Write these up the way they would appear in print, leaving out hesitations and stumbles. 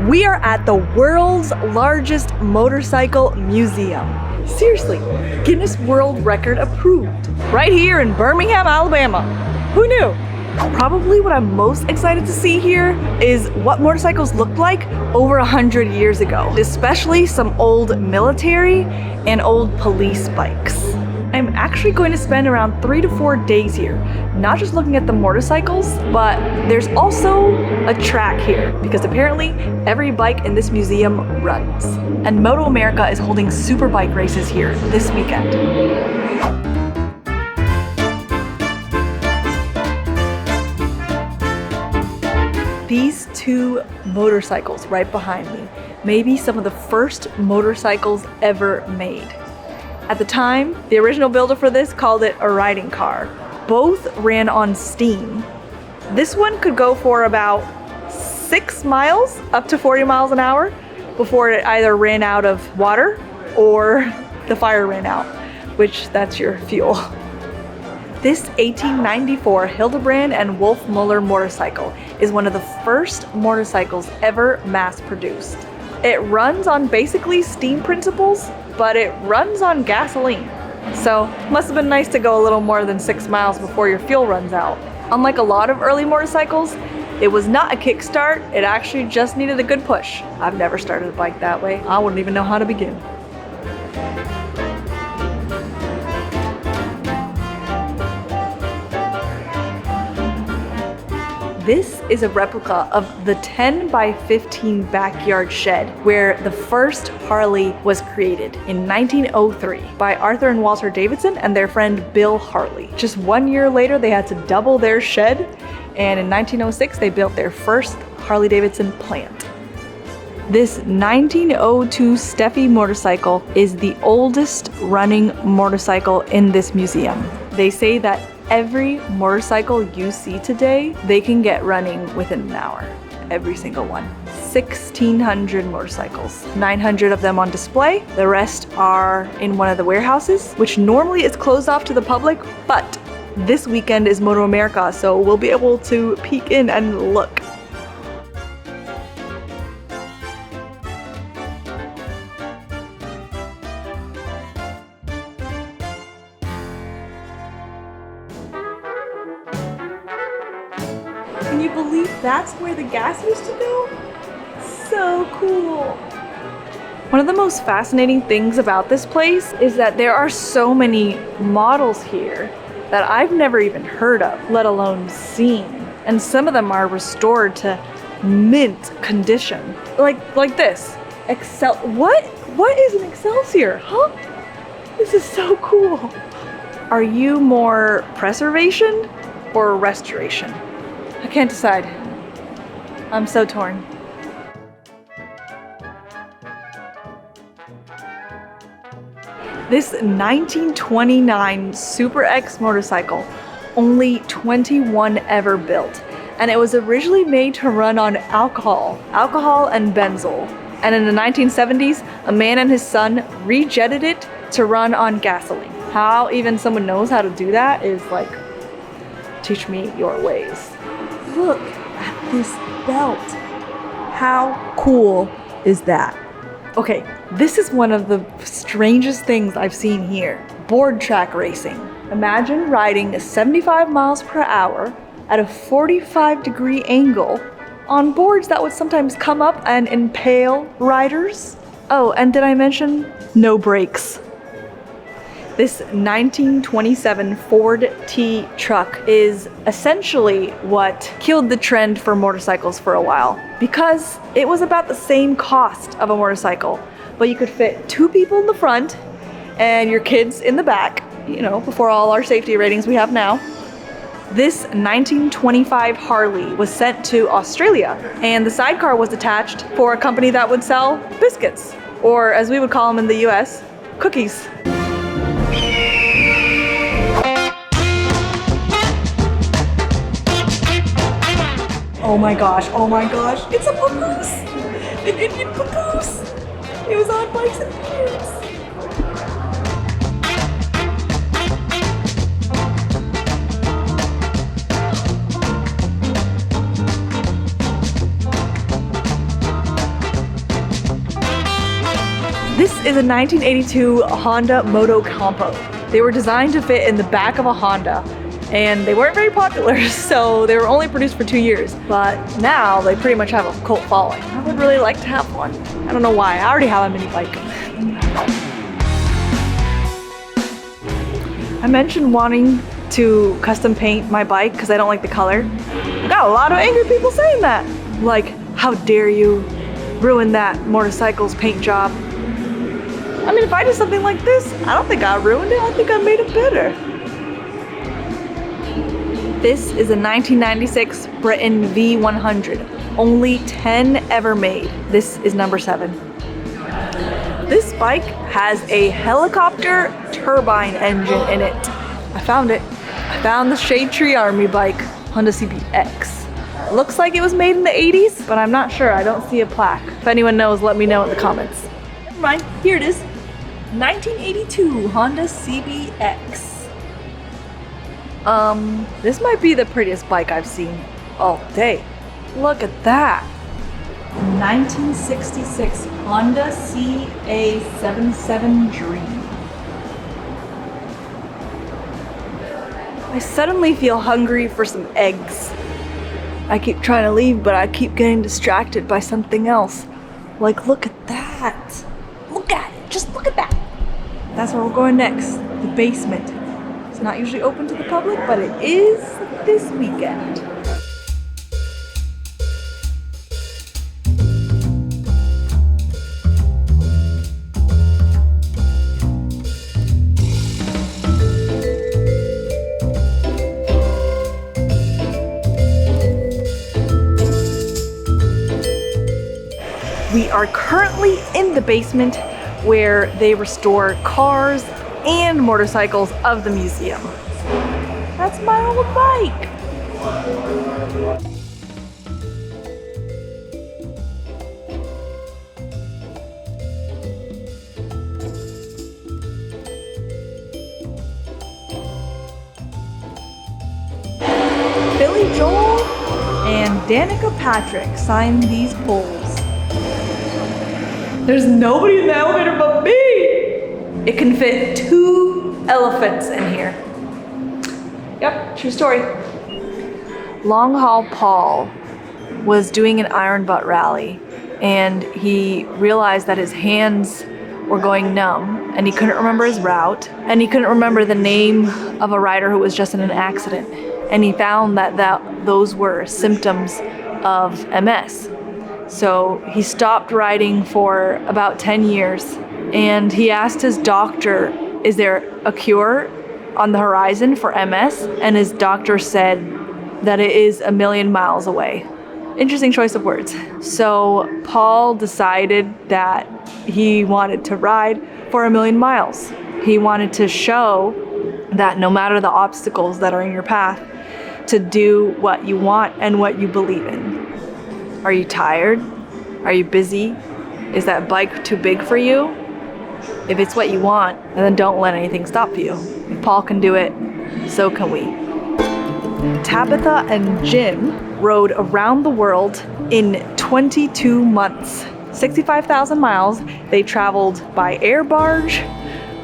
We are at the world's largest motorcycle museum. Seriously, Guinness World Record approved. Right here in Birmingham, Alabama. Who knew? Probably what I'm most excited to see here is what motorcycles looked like over 100 years ago, especially some old military and old police bikes. I'm actually going to spend around 3 to 4 days here, not just looking at the motorcycles, but there's also a track here because apparently every bike in this museum runs. And Moto America is holding super bike races here this weekend. These two motorcycles right behind me may be some of the first motorcycles ever made. At the time, the original builder for this called it a riding car. Both ran on steam. This one could go for about 6 miles, up to 40 miles an hour, before it either ran out of water or the fire ran out, which that's your fuel. This 1894 Hildebrand and Wolf Muller motorcycle is one of the first motorcycles ever mass-produced. It runs on basically steam principles, but it runs on gasoline. So, must have been nice to go a little more than 6 miles before your fuel runs out. Unlike a lot of early motorcycles, it was not a kickstart, it actually just needed a good push. I've never started a bike that way. I wouldn't even know how to begin. This is a replica of the 10 by 15 backyard shed where the first Harley was created in 1903 by Arthur and Walter Davidson and their friend Bill Harley. Just 1 year later, they had to double their shed, and in 1906, they built their first Harley-Davidson plant. This 1902 Steffi motorcycle is the oldest running motorcycle in this museum. They say that every motorcycle you see today, they can get running within an hour. Every single one. 1,600 motorcycles. 900 of them on display. The rest are in one of the warehouses, which normally is closed off to the public, but this weekend is Moto America, so we'll be able to peek in and look. Can you believe that's where the gas used to go? So cool. One of the most fascinating things about this place is that there are so many models here that I've never even heard of, let alone seen. And some of them are restored to mint condition. Like this. What is an Excelsior? Huh? This is so cool. Are you more preservation or restoration? I can't decide. I'm so torn. This 1929 Super X motorcycle, only 21 ever built, and it was originally made to run on alcohol and benzol. And in the 1970s, a man and his son rejetted it to run on gasoline. How even someone knows how to do that is like, teach me your ways. Look at this belt. How cool is that? Okay, this is one of the strangest things I've seen here. Board track racing. Imagine riding 75 miles per hour at a 45-degree angle on boards that would sometimes come up and impale riders. Oh, and did I mention no brakes? This 1927 Ford T truck is essentially what killed the trend for motorcycles for a while because it was about the same cost of a motorcycle, but you could fit 2 people in the front and your kids in the back, you know, before all our safety ratings we have now. This 1925 Harley was sent to Australia and the sidecar was attached for a company that would sell biscuits, or as we would call them in the US, cookies. Oh my gosh, it's a papoose! An Indian papoose! It was on bikes and beards! This is a 1982 Honda Moto Compo. They were designed to fit in the back of a Honda, and they weren't very popular, so they were only produced for 2 years. But now they pretty much have a cult following. I would really like to have one. I don't know why, I already have a mini bike. I mentioned wanting to custom paint my bike because I don't like the color. I got a lot of angry people saying that. Like, how dare you ruin that motorcycle's paint job? I mean, if I did something like this, I don't think I ruined it. I think I made it better. This is a 1996 Britain V100. Only 10 ever made. This is number 7. This bike has a helicopter turbine engine in it. I found it. I found the Shade Tree Army bike, Honda CBX. It looks like it was made in the 80s, but I'm not sure. I don't see a plaque. If anyone knows, let me know in the comments. Never mind, here it is. 1982 Honda CBX. This might be the prettiest bike I've seen all day. Look at that. 1966 Honda CA77 Dream. I suddenly feel hungry for some eggs. I keep trying to leave, but I keep getting distracted by something else. Like, look at that. Look at it, just look at that. That's where we're going next, the basement. It's not usually open to the public, but it is this weekend. We are currently in the basement where they restore cars and motorcycles of the museum. That's my old bike. Billy Joel and Danica Patrick signed these poles. There's nobody in the elevator but me! It can fit 2 elephants in here. Yep, true story. Long Haul Paul was doing an iron butt rally, and he realized that his hands were going numb, and he couldn't remember his route, and he couldn't remember the name of a rider who was just in an accident. And he found that those were symptoms of MS. So he stopped riding for about 10 years, and he asked his doctor, is there a cure on the horizon for MS? And his doctor said that it is 1,000,000 miles away. Interesting choice of words. So Paul decided that he wanted to ride for 1,000,000 miles. He wanted to show that no matter the obstacles that are in your path, to do what you want and what you believe in. Are you tired? Are you busy? Is that bike too big for you? If it's what you want, then don't let anything stop you. If Paul can do it, so can we. Tabitha and Jim rode around the world in 22 months. 65,000 miles. They traveled by air barge,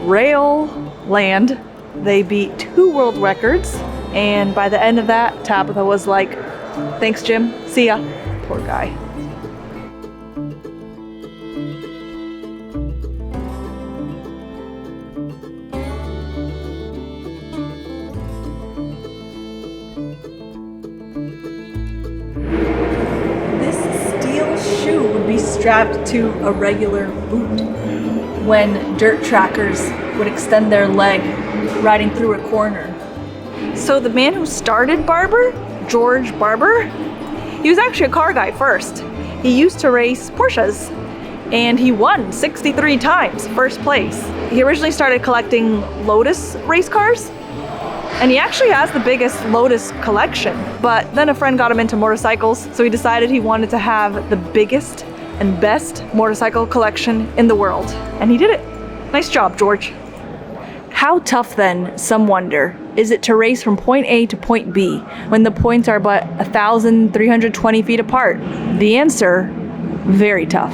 rail, land. They beat 2 world records. And by the end of that, Tabitha was like, thanks, Jim. See ya. Poor guy. This steel shoe would be strapped to a regular boot when dirt trackers would extend their leg riding through a corner. So the man who started Barber, George Barber, he was actually a car guy first. He used to race Porsches, and he won 63 times, first place. He originally started collecting Lotus race cars, and he actually has the biggest Lotus collection. But then a friend got him into motorcycles, so he decided he wanted to have the biggest and best motorcycle collection in the world. And he did it. Nice job, George. How tough then, some wonder, is it to race from point A to point B when the points are but 1,320 feet apart? The answer, very tough.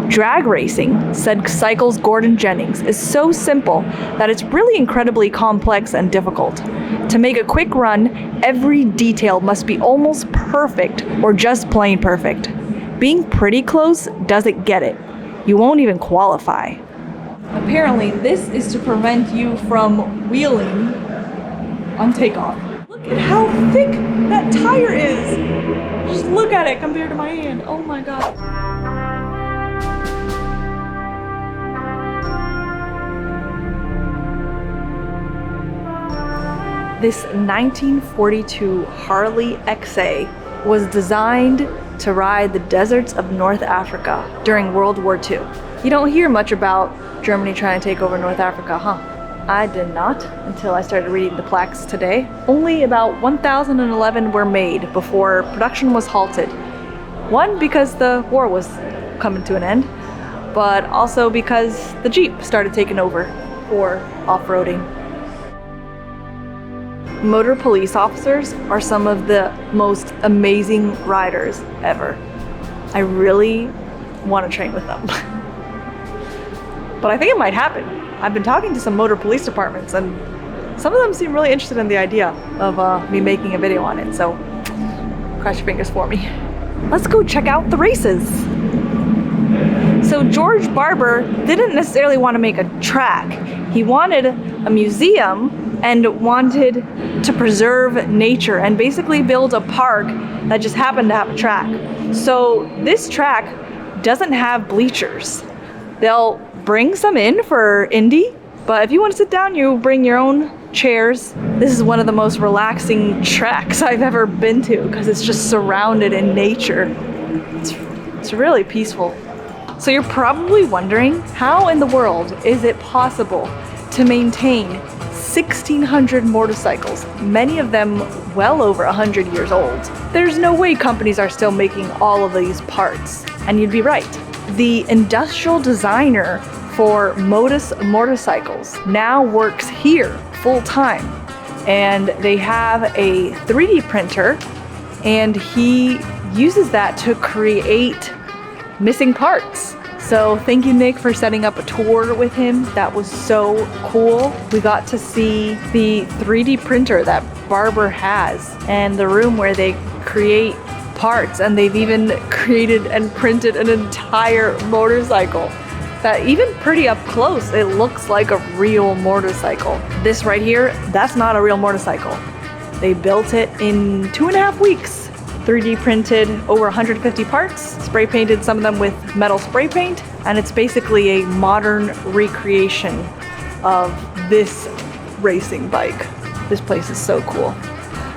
Drag racing, said Cycles' Gordon Jennings, is so simple that it's really incredibly complex and difficult. To make a quick run, every detail must be almost perfect or just plain perfect. Being pretty close doesn't get it. You won't even qualify. Apparently, this is to prevent you from wheeling on takeoff. Look at how thick that tire is. Just look at it compared to my hand. Oh my God. This 1942 Harley XA was designed to ride the deserts of North Africa during World War II. You don't hear much about Germany trying to take over North Africa, huh? I did not until I started reading the plaques today. Only about 1,011 were made before production was halted. One, because the war was coming to an end, but also because the Jeep started taking over for off-roading. Motor police officers are some of the most amazing riders ever. I really want to train with them. But I think it might happen. I've been talking to some motor police departments and some of them seem really interested in the idea of me making a video on it, so cross your fingers for me. Let's go check out the races. So George Barber didn't necessarily want to make a track. He wanted a museum and wanted to preserve nature and basically build a park that just happened to have a track. So this track doesn't have bleachers. They'll bring some in for Indy, but if you want to sit down, you bring your own chairs. This is one of the most relaxing tracks I've ever been to because it's just surrounded in nature. It's really peaceful. So you're probably wondering, how in the world is it possible to maintain 1,600 motorcycles, many of them well over 100 years old? There's no way companies are still making all of these parts. And you'd be right. The industrial designer for Modus motorcycles now works here full time. And they have a 3D printer and he uses that to create missing parts. So thank you, Nick, for setting up a tour with him. That was so cool. We got to see the 3D printer that Barber has and the room where they create parts, and they've even created and printed an entire motorcycle that even pretty up close, it looks like a real motorcycle. This right here, that's not a real motorcycle. They built it in 2.5 weeks. 3D printed over 150 parts, spray painted some of them with metal spray paint, and it's basically a modern recreation of this racing bike. This place is so cool.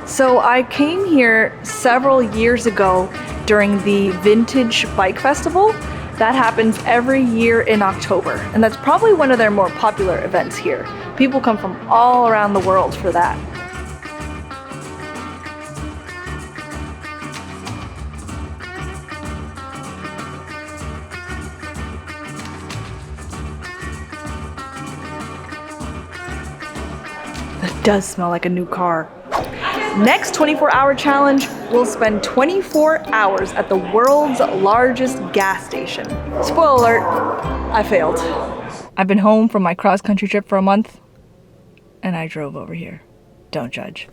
So I came here several years ago during the Vintage Bike Festival. That happens every year in October, and that's probably one of their more popular events here. People come from all around the world for that. That does smell like a new car. Next 24-hour challenge, we'll spend 24 hours at the world's largest gas station. Spoiler alert, I failed. I've been home from my cross-country trip for a month, and I drove over here. Don't judge.